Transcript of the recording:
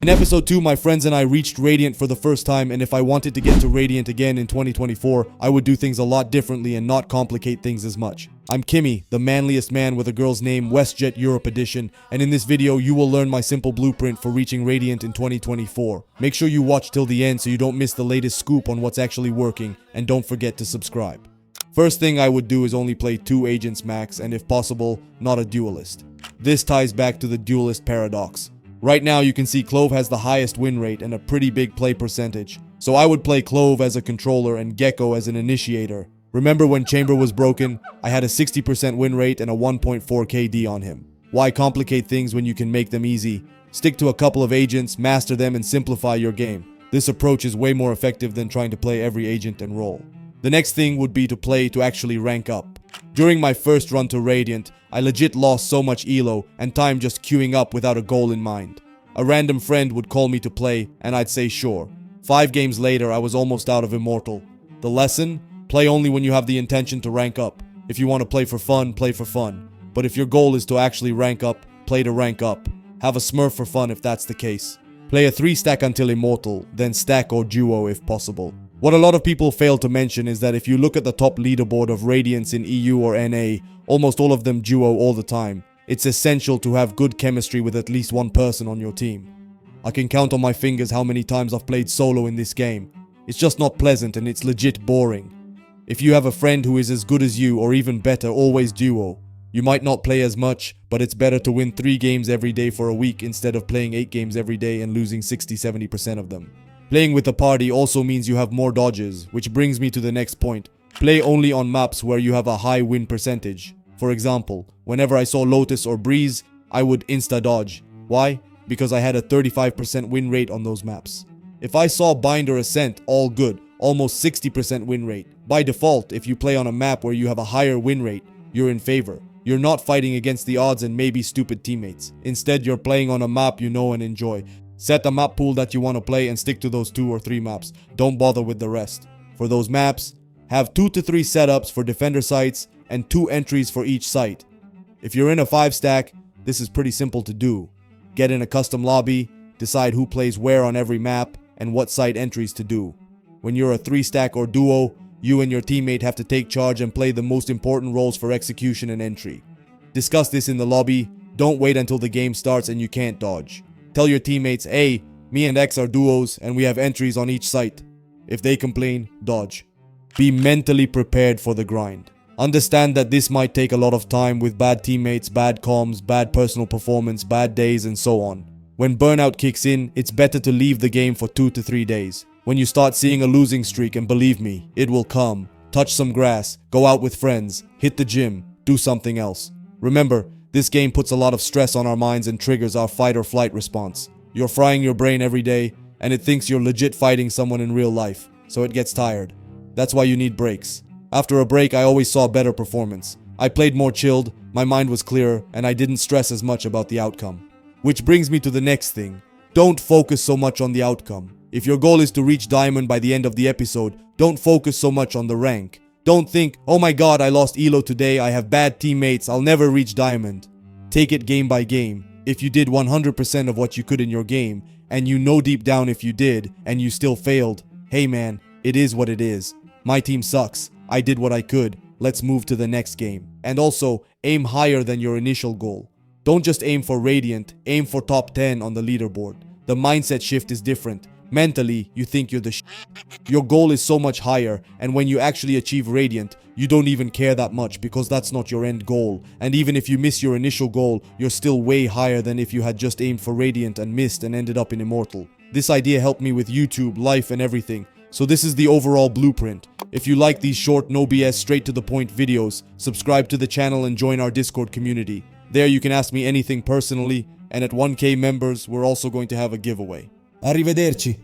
In episode 2, my friends and I reached Radiant for the first time, and if I wanted to get to Radiant again in 2024, I would do things a lot differently and not complicate things as much. I'm Kimmy, the manliest man with a girl's name, WestJet Europe Edition, and in this video you will learn my simple blueprint for reaching Radiant in 2024. Make sure you watch till the end so you don't miss the latest scoop on what's actually working, and don't forget to subscribe. First thing I would do is only play 2 agents max, and if possible, not a duelist. This ties back to the duelist paradox. Right now you can see Clove has the highest win rate and a pretty big play percentage. So I would play Clove as a controller and Gecko as an initiator. Remember when Chamber was broken? I had a 60% win rate and a 1.4 KD on him. Why complicate things when you can make them easy? Stick to a couple of agents, master them, and simplify your game. This approach is way more effective than trying to play every agent and role. The next thing would be to play to actually rank up. During my first run to Radiant, I legit lost so much elo and time just queuing up without a goal in mind. A random friend would call me to play and I'd say sure. 5 games later I was almost out of Immortal. The lesson? Play only when you have the intention to rank up. If you want to play for fun, play for fun. But if your goal is to actually rank up, play to rank up. Have a smurf for fun if that's the case. Play a 3-stack until Immortal, then stack or duo if possible. What a lot of people fail to mention is that if you look at the top leaderboard of Radiants in EU or NA, almost all of them duo all the time. It's essential to have good chemistry with at least one person on your team. I can count on my fingers how many times I've played solo in this game. It's just not pleasant and it's legit boring. If you have a friend who is as good as you or even better, always duo. You might not play as much, but it's better to win 3 games every day for a week instead of playing 8 games every day and losing 60-70% of them. Playing with a party also means you have more dodges, which brings me to the next point. Play only on maps where you have a high win percentage. For example, whenever I saw Lotus or Breeze, I would insta-dodge. Why? Because I had a 35% win rate on those maps. If I saw Bind or Ascent, all good, almost 60% win rate. By default, if you play on a map where you have a higher win rate, you're in favor. You're not fighting against the odds and maybe stupid teammates. Instead, you're playing on a map you know and enjoy. Set a map pool that you want to play and stick to those 2 or 3 maps. Don't bother with the rest. For those maps, have 2 to 3 setups for defender sites and 2 entries for each site. If you're in a 5-stack, this is pretty simple to do. Get in a custom lobby, decide who plays where on every map, and what site entries to do. When you're a 3-stack or duo, you and your teammate have to take charge and play the most important roles for execution and entry. Discuss this in the lobby. Don't wait until the game starts and you can't dodge. Tell your teammates, hey, me and X are duos and we have entries on each site. If they complain, dodge. Be mentally prepared for the grind. Understand that this might take a lot of time with bad teammates, bad comms, bad personal performance, bad days, and so on. When burnout kicks in, it's better to leave the game for 2 to 3 days. When you start seeing a losing streak, and believe me, it will come. Touch some grass, go out with friends, hit the gym, do something else. Remember, this game puts a lot of stress on our minds and triggers our fight or flight response. You're frying your brain every day, and it thinks you're legit fighting someone in real life, so it gets tired. That's why you need breaks. After a break, I always saw better performance. I played more chilled, my mind was clearer, and I didn't stress as much about the outcome. Which brings me to the next thing. Don't focus so much on the outcome. If your goal is to reach Diamond by the end of the episode, don't focus so much on the rank. Don't think, oh my god, I lost elo today, I have bad teammates, I'll never reach Diamond. Take it game by game. If you did 100% of what you could in your game, and you know deep down if you did, and you still failed, hey man, it is what it is. My team sucks. I did what I could. Let's move to the next game. And also, aim higher than your initial goal. Don't just aim for Radiant, aim for top 10 on the leaderboard. The mindset shift is different. Mentally, you think you're the Your goal is so much higher, and when you actually achieve Radiant, you don't even care that much because that's not your end goal. And even if you miss your initial goal, you're still way higher than if you had just aimed for Radiant and missed and ended up in Immortal. This idea helped me with YouTube, life, and everything. So this is the overall blueprint. If you like these short, no BS, straight to the point videos, subscribe to the channel and join our Discord community. There you can ask me anything personally, and at 1K members, we're also going to have a giveaway. Arrivederci.